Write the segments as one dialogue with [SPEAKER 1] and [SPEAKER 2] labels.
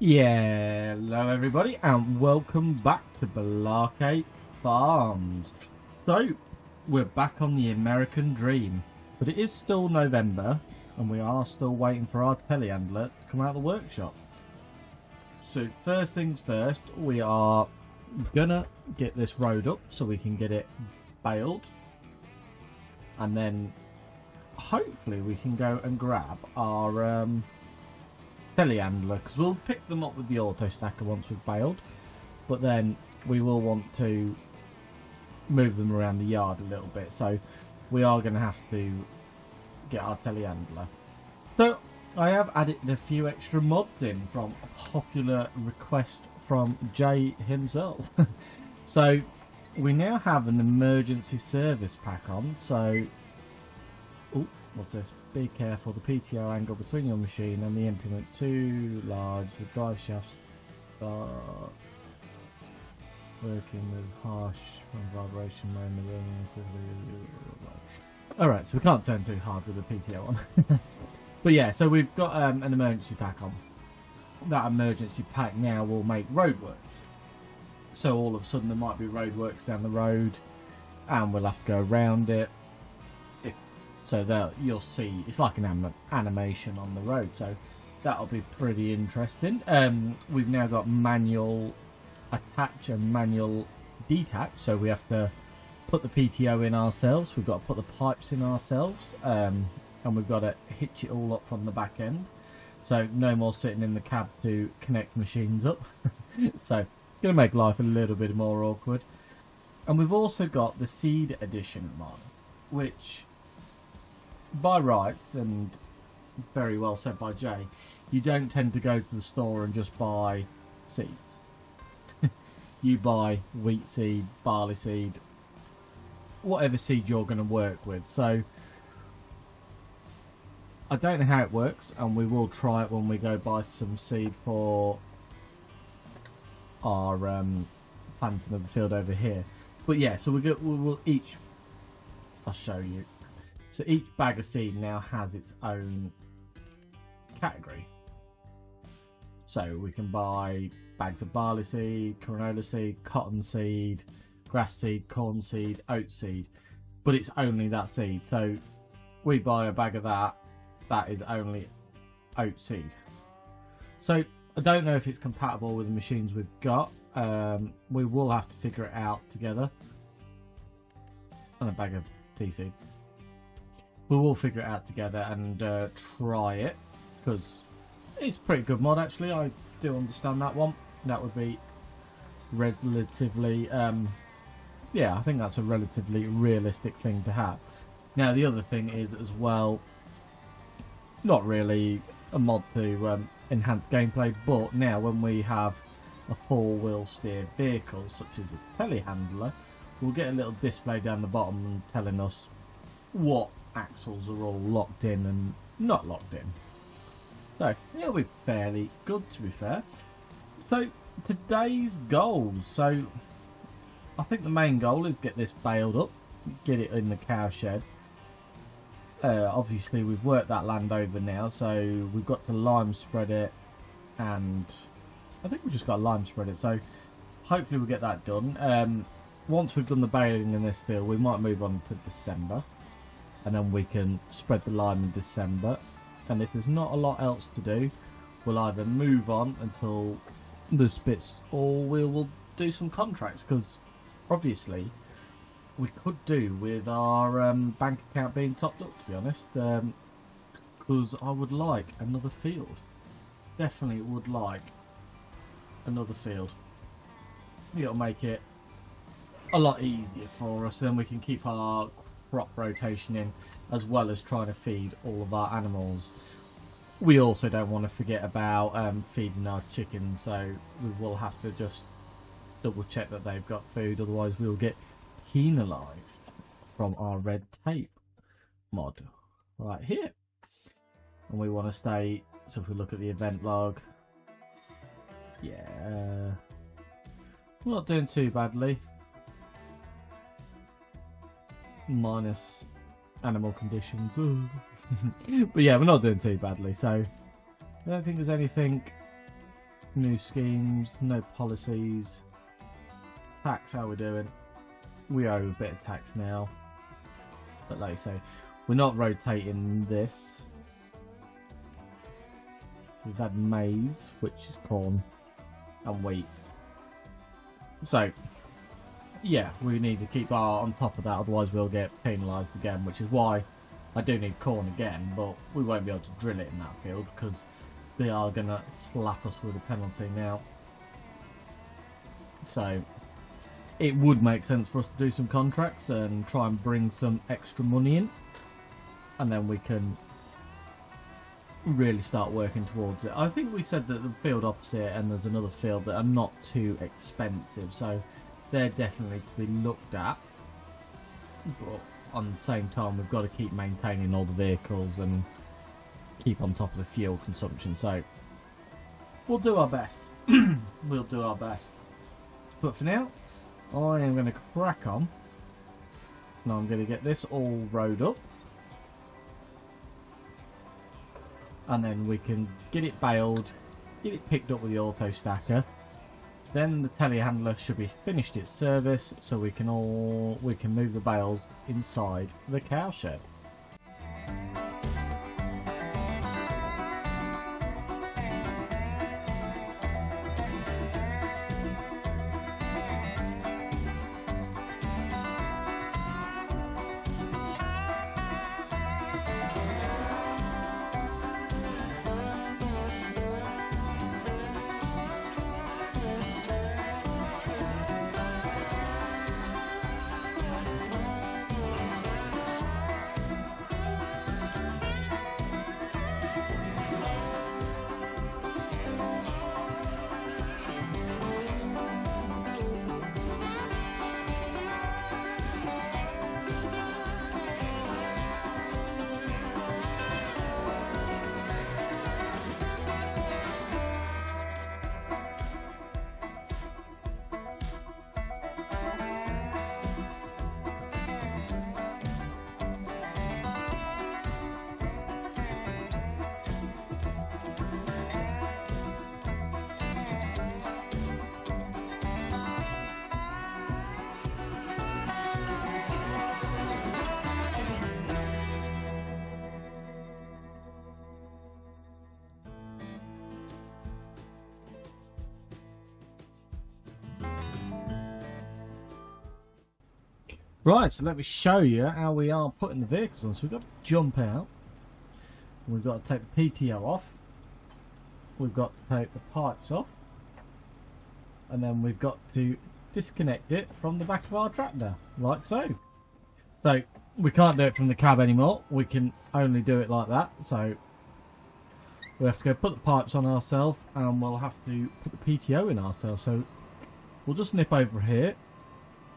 [SPEAKER 1] Yeah, hello everybody and welcome back to Balake Farms. So, we're back on the American Dream, but it is still November and we are still waiting for our telehandler to come out of the workshop. So first things first, we are gonna get this road up so we can get it baled, and then hopefully we can go and grab our telehandler, because we'll pick them up with the auto stacker once we've baled, but then we will want to move them around the yard a little bit, so we are going to have to get our telehandler. So I have added a few extra mods in from a popular request from Jay himself. So we now have an emergency service pack on, so what's this? Be careful, the PTO angle between your machine and the implement too large. The drive shafts start working with harsh vibration when the ring. Alright, so we can't turn too hard with the PTO on. But yeah, so we've got an emergency pack on. That emergency pack now will make roadworks. So all of a sudden there might be roadworks down the road and we'll have to go around it. So there you'll see it's like an animation on the road, so that'll be pretty interesting. We've now got manual attach and manual detach, so we have to put the PTO in ourselves, we've got to put the pipes in ourselves, and we've got to hitch it all up from the back end, so no more sitting in the cab to connect machines up. So gonna make life a little bit more awkward. And we've also got the seed edition mod, which by rights, and very well said by Jay, you don't tend to go to the store and just buy seeds. You buy wheat seed, barley seed, whatever seed you're going to work with. So I don't know how it works, and we will try it when we go buy some seed for our planting of the field over here. But yeah, so we will each, I'll show you. So each bag of seed now has its own category. So we can buy bags of barley seed, canola seed, cotton seed, grass seed, corn seed, oat seed. But it's only that seed. So we buy a bag of that, that is only oat seed. So I don't know if it's compatible with the machines we've got. We will have to figure it out together. And a bag of tea seed. We will figure it out together and try it, because it's a pretty good mod actually. I do understand that one. That would be relatively, yeah, I think that's a relatively realistic thing to have. Now the other thing is as well, not really a mod to enhance gameplay, but now when we have a four-wheel steer vehicle such as a telehandler, we'll get a little display down the bottom telling us what axles are all locked in and not locked in. So it'll be fairly good, to be fair. So today's goals. So I think the main goal is get this baled up, get it in the cow shed. Obviously we've worked that land over now, so we've got to lime spread it, and I think we've just got to lime spread it, so hopefully we'll get that done. Once we've done the baling in this field, we might move on to December, and then we can spread the lime in December. And if there's not a lot else to do, we'll either move on until this bit's, or we will do some contracts, because obviously we could do with our bank account being topped up, to be honest, because I would like another field. Definitely would like another field. It'll make it a lot easier for us, then we can keep our crop rotation in, as well as trying to feed all of our animals. We also don't want to forget about feeding our chickens, so we will have to just double check that they've got food, otherwise we'll get penalised from our red tape mod right here. And we want to stay, so if we look at the event log, yeah, we're not doing too badly. Minus animal conditions. But yeah, we're not doing too badly, so I don't think there's anything New schemes, no policies. Tax, how we doing? We owe a bit of tax now. But like I say, we're not rotating this. We've had maize, which is corn, and wheat. So, yeah, we need to keep on top of that, otherwise we'll get penalised again, which is why I do need corn again, but we won't be able to drill it in that field because they are going to slap us with a penalty now. So, it would make sense for us to do some contracts and try and bring some extra money in, and then we can really start working towards it. I think we said that the field opposite and there's another field that are not too expensive, so they're definitely to be looked at. But on the same time, we've got to keep maintaining all the vehicles and keep on top of the fuel consumption. So we'll do our best. We'll do our best. But for now, I am going to crack on. Now I'm going to get this all rowed up. And then we can get it baled, get it picked up with the auto stacker. Then the telehandler should be finished its service, so we can move the bales inside the cowshed. Right, so let me show you how we are putting the vehicles on. So we've got to jump out. We've got to take the PTO off. We've got to take the pipes off. And then we've got to disconnect it from the back of our tractor, like so. So we can't do it from the cab anymore. We can only do it like that. So we have to go put the pipes on ourselves, and we'll have to put the PTO in ourselves. So we'll just nip over here.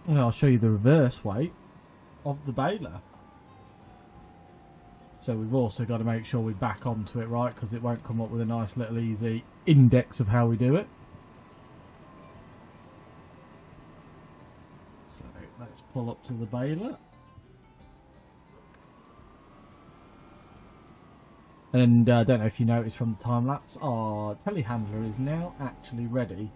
[SPEAKER 1] And I'll show you the reverse way of the baler. So we've also got to make sure we back onto it right, because it won't come up with a nice little easy index of how we do it. So let's pull up to the baler. And I don't know if you noticed from the time lapse, our telehandler is now actually ready,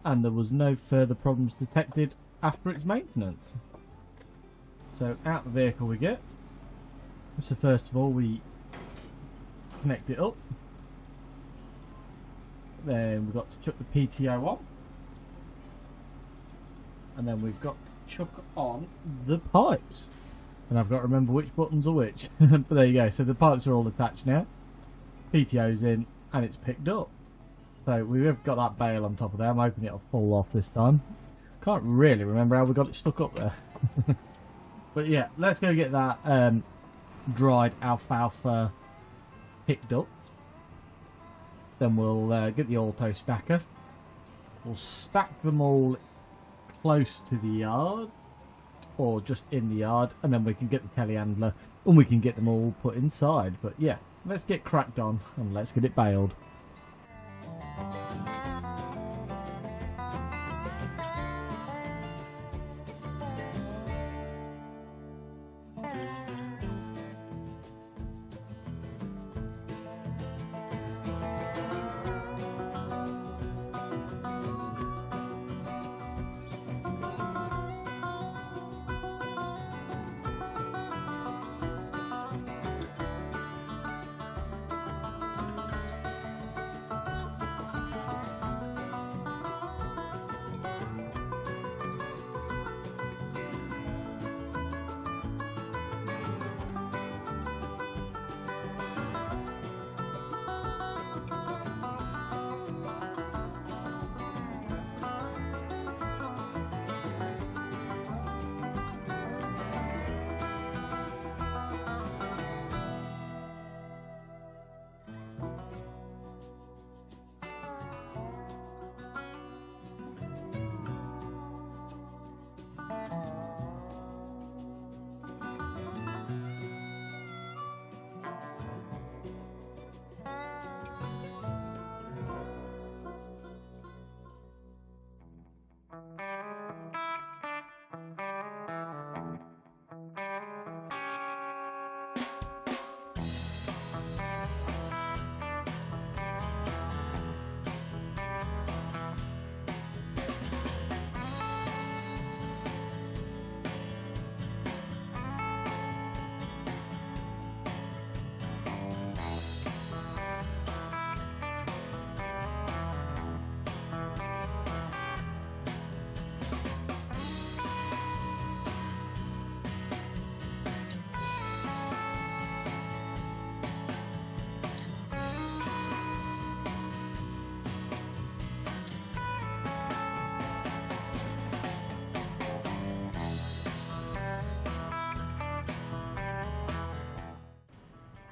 [SPEAKER 1] and there was no further problems detected after its maintenance. So out the vehicle we get. So first of all we connect it up. Then we've got to chuck the PTO on. And then we've got to chuck on the pipes. And I've got to remember which buttons are which. But there you go. So the pipes are all attached now. PTO's in and it's picked up. So we've got that bale on top of there. I'm hoping it'll fall off this time. Can't really remember how we got it stuck up there. But yeah, let's go get that dried alfalfa picked up. Then we'll get the auto stacker. We'll stack them all close to the yard, or just in the yard, and then we can get the telehandler and we can get them all put inside. But yeah, let's get cracked on and let's get it baled.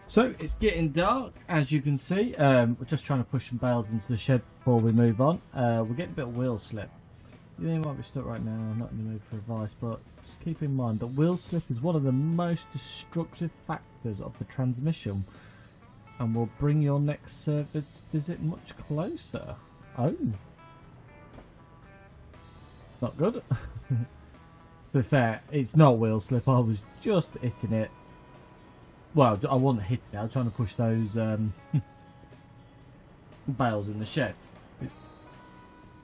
[SPEAKER 1] So it's getting dark, as you can see. We're just trying to push some bales into the shed before we move on. We're getting a bit of wheel slip. You know, you might be stuck right now. I'm not in the mood for advice, but just keep in mind that wheel slip is one of the most destructive factors of the transmission, and will bring your next service visit much closer. Oh, not good. To be fair, it's not wheel slip. I was just hitting it. Well, I wasn't hitting it. I was trying to push those bales in the shed. It's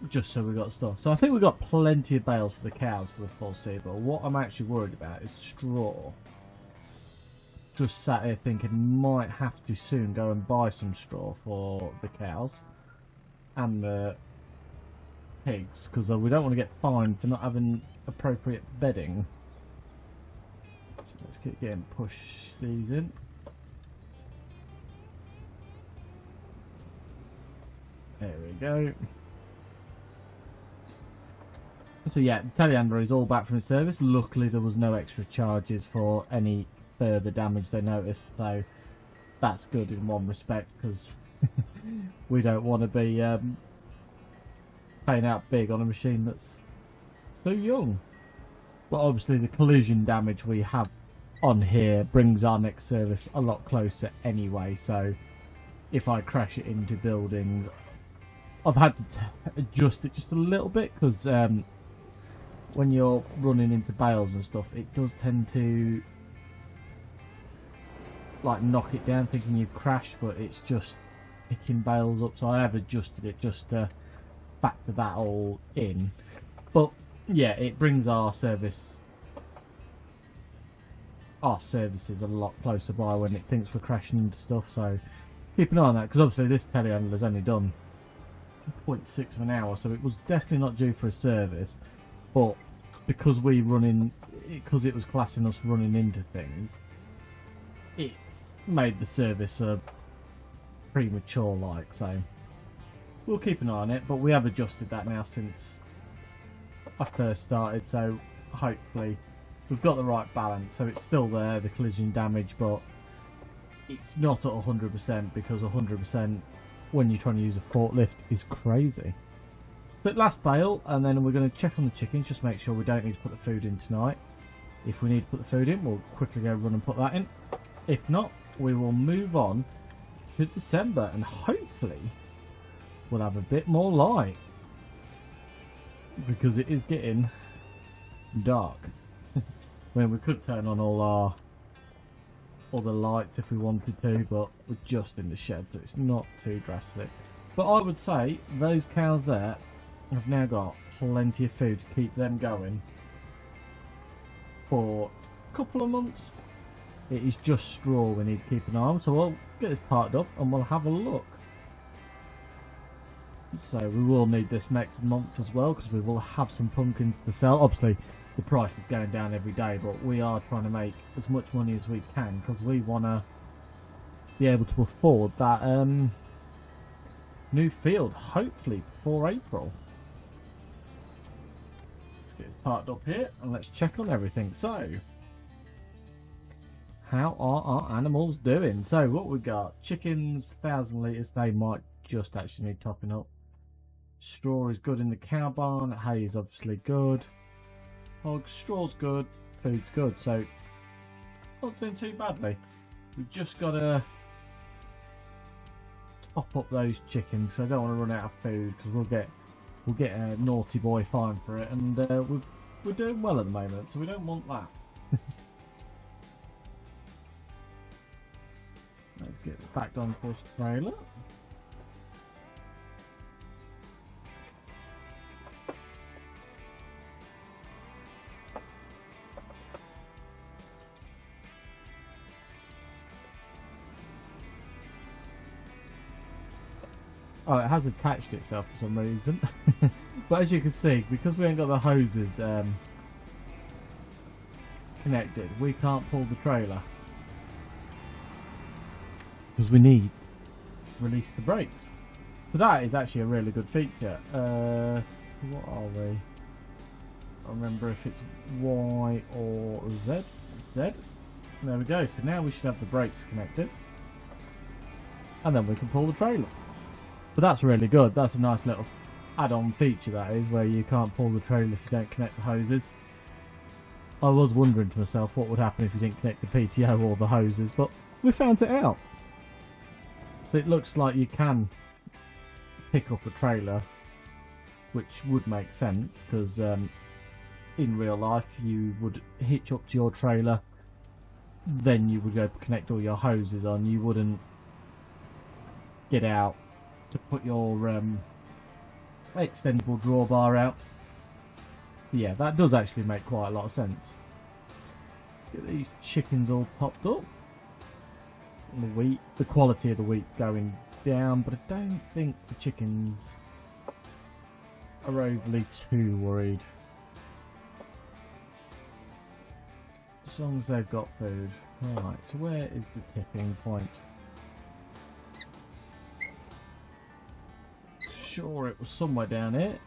[SPEAKER 1] just so we got stuff. So I think we've got plenty of bales for the cows for the foreseeable. What I'm actually worried about is straw. Just sat here thinking might have to soon go and buy some straw for the cows and the pigs, because we don't want to get fined for not having appropriate bedding. Let's keep getting push these in. There we go. So yeah, the telehandler is all back from its service. Luckily there was no extra charges for any further damage they noticed, so that's good in one respect, because we don't want to be paying out big on a machine that's so young. But obviously the collision damage we have on here brings our next service a lot closer anyway, so if I crash it into buildings, I've had to adjust it just a little bit, because when you're running into bales and stuff, it does tend to like knock it down thinking you've crashed, but it's just picking bales up, so I have adjusted it just to factor that all in. But yeah, it brings our services a lot closer by when it thinks we're crashing into stuff, so keep an eye on that, because obviously this telehandler's only done 0.6 of an hour, so it was definitely not due for a service, but because it was classing us running into things, it's made the service premature like, so we'll keep an eye on it. But we have adjusted that now since I first started, so hopefully we've got the right balance. So it's still there, the collision damage, but it's not at 100%, because 100% when you're trying to use a forklift is crazy. But last bale, and then we're going to check on the chickens, just make sure we don't need to put the food in tonight. If we need to put the food in, we'll quickly go run and put that in. If not, we will move on to December, and hopefully we'll have a bit more light, because it is getting dark. I mean, we could turn on all the lights if we wanted to, but we're just in the shed, so it's not too drastic. But I would say those cows there have now got plenty of food to keep them going for a couple of months. It is just straw we need to keep an eye on, so we'll get this parked up and we'll have a look. So we will need this next month as well, because we will have some pumpkins to sell. Obviously the price is going down every day, but we are trying to make as much money as we can, because we want to be able to afford that new field, hopefully before April. Let's get this parked up here and let's check on everything. So how are our animals doing? So what we got: chickens 1,000 litres, they might just actually need topping up. Straw is good in the cow barn. Hay is obviously good. Hogs, straw's good, food's good, so not doing too badly. We've just got to top up those chickens, so I don't want to run out of food, because we'll get we'll get a naughty boy fine for it, and we're doing well at the moment, so we don't want that. Let's get back onto this trailer. Oh, it has attached itself for some reason. But as you can see, because we ain't got the hoses connected, we can't pull the trailer. Because we need to release the brakes. So that is actually a really good feature. What are we? I don't remember if it's Y or Z. Z. There we go. So now we should have the brakes connected. And then we can pull the trailer. But that's really good. That's a nice little add-on feature, that is, where you can't pull the trailer if you don't connect the hoses. I was wondering to myself what would happen if you didn't connect the PTO or the hoses, but we found it out. So it looks like you can pick up a trailer, which would make sense, because in real life you would hitch up to your trailer, then you would go connect all your hoses on. You wouldn't get out to put your extendable drawbar out. Yeah, that does actually make quite a lot of sense. Get these chickens all topped up. And the wheat, the quality of the wheat's going down, but I don't think the chickens are overly too worried. As long as they've got food. Right, so where is the tipping point? Sure, it was somewhere down here.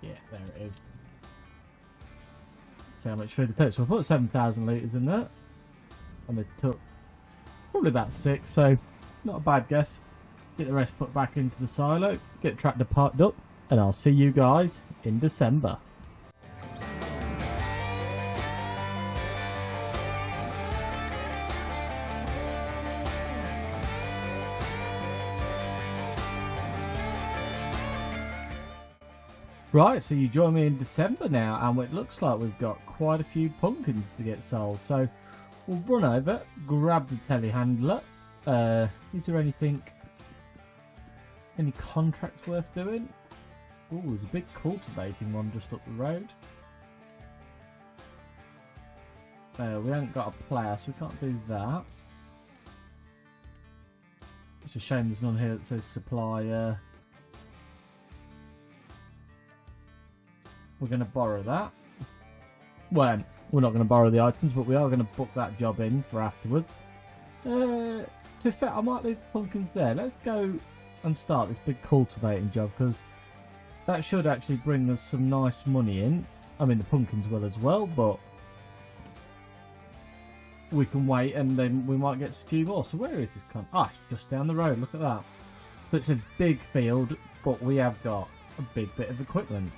[SPEAKER 1] Yeah, there it is. See how much food they took. So I put 7,000 litres in there, and they took probably about 6, so not a bad guess. Get the rest put back into the silo, get the tractor parked up, and I'll see you guys in December. Right, so you join me in December now, and it looks like we've got quite a few pumpkins to get sold. So we'll run over, grab the telehandler. Is there anything, any contracts worth doing? Oh, there's a big cultivating one just up the road. We haven't got a plough, so we can't do that. It's a shame there's none here that says supply. We're going to borrow that. Well, we're not going to borrow the items, but we are going to book that job in for afterwards. To be fair, I might leave the pumpkins there. Let's go and start this big cultivating job, because that should actually bring us some nice money in. I mean, the pumpkins will as well, but we can wait and then we might get a few more. So where is this? Ah, it's just down the road. Look at that. So it's a big field, but we have got a big bit of equipment.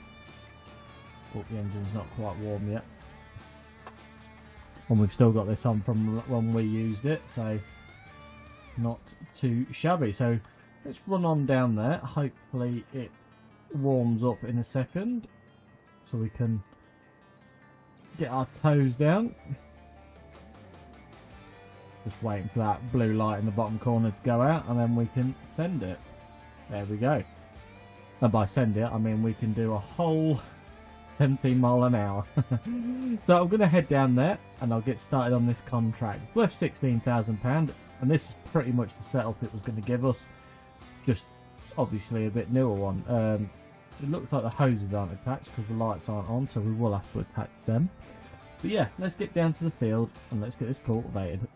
[SPEAKER 1] But the engine's not quite warm yet. And we've still got this on from when we used it, so not too shabby. So let's run on down there. Hopefully it warms up in a second, so we can get our toes down. Just waiting for that blue light in the bottom corner to go out, and then we can send it. There we go. And by send it, I mean we can do a whole 17 mile an hour. So I'm going to head down there and I'll get started on this contract. It's worth £16,000, and this is pretty much the setup it was going to give us, just obviously a bit newer one. It looks like the hoses aren't attached because the lights aren't on, so we will have to attach them. But yeah, let's get down to the field and let's get this cultivated.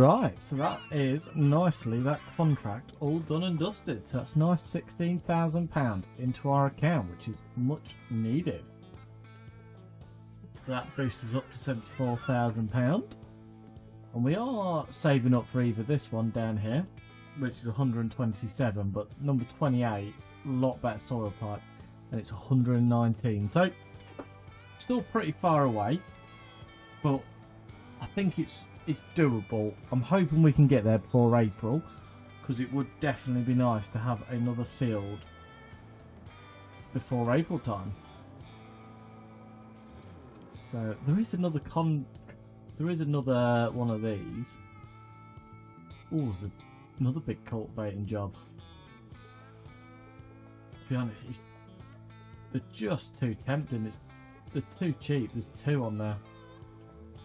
[SPEAKER 1] Right, so that is nicely that contract all done and dusted. So that's nice £16,000 into our account, which is much needed. That boosts us up to £74,000. And we are saving up for either this one down here, which is 127, but number 28, a lot better soil type, and it's 119. So still pretty far away, but I think it's doable. I'm hoping we can get there before April, because it would definitely be nice to have another field before April time. So there is another one of these. Oh, there's another big cultivating job. To be honest, they're just too tempting. They're too cheap. There's two on there.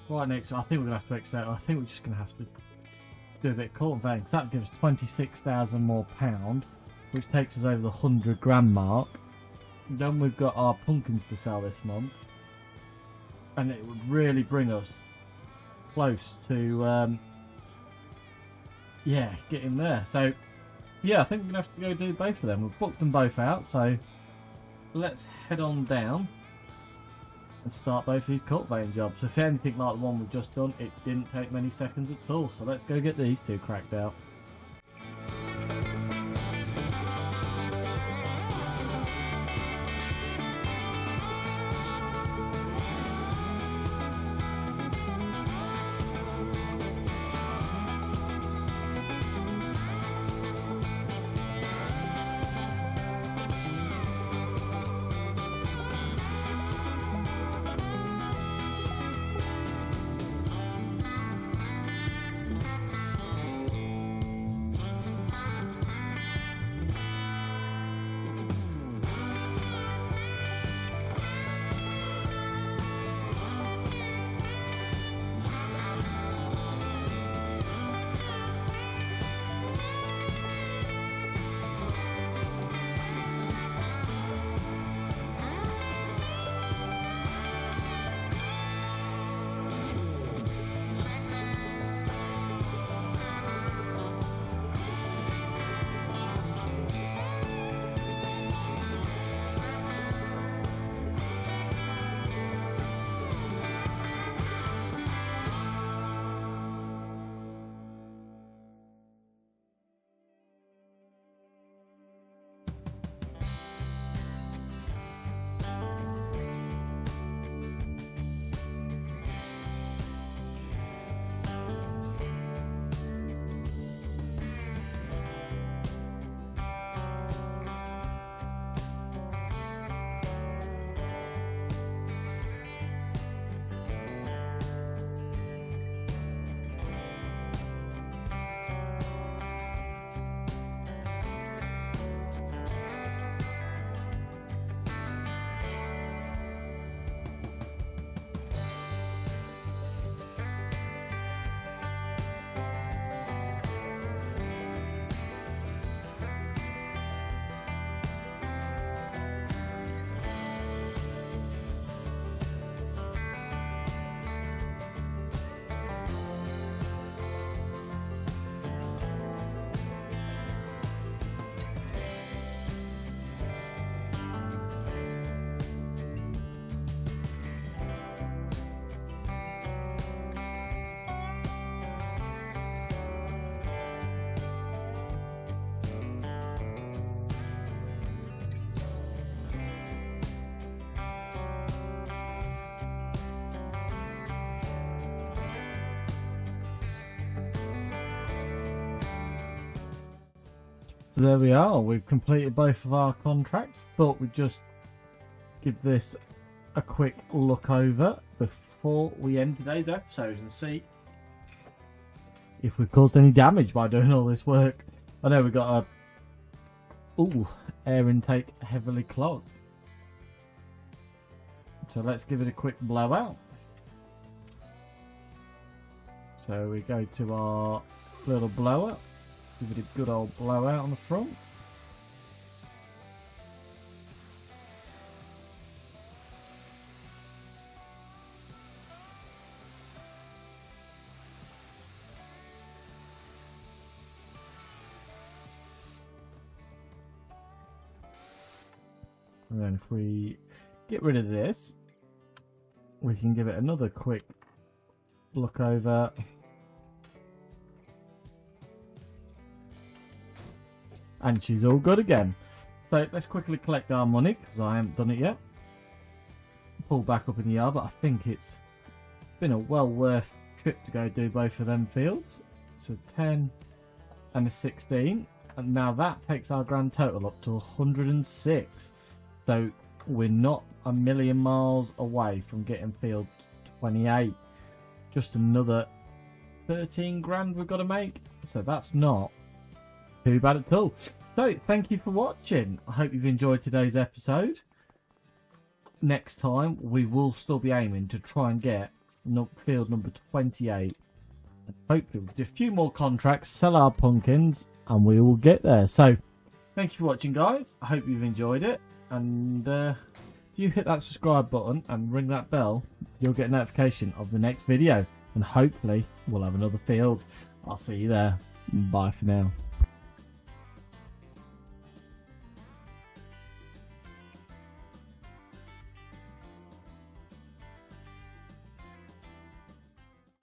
[SPEAKER 1] Right next to, I think we're going to have to accept. I think we're just going to have to do a bit of cultivating, because that gives 26,000 more pound, which takes us over the 100 grand mark. Then we've got our pumpkins to sell this month, and it would really bring us close to yeah, getting there. So yeah, I think we're going to have to go do both of them. We've booked them both out, so let's head on down and start both these cultivating jobs. So if anything like the one we've just done, it didn't take many seconds at all. So let's go get these two cracked out. So there we are, we've completed both of our contracts. Thought we'd just give this a quick look over before we end today's episode and see if we've caused any damage by doing all this work. I know we got a air intake heavily clogged. So let's give it a quick blowout. So we go to our little blower. Give it a good old blowout on the front. And then if we get rid of this, we can give it another quick look over. And she's all good again. So let's quickly collect our money, because I haven't done it yet. Pull back up in the yard, but I think it's been a well worth trip to go do both of them fields. So 10 and a 16. And now that takes our grand total up to 106. So we're not a million miles away from getting field 28. Just another 13 grand we've got to make. So that's not too bad at all. So thank you for watching. I hope you've enjoyed today's episode. Next time we will still be aiming to try and get field number 28. And hopefully we'll do a few more contracts, sell our pumpkins, and we will get there. So thank you for watching, guys. I hope you've enjoyed it. And if you hit that subscribe button and ring that bell, you'll get a notification of the next video. And hopefully we'll have another field. I'll see you there. Bye for now.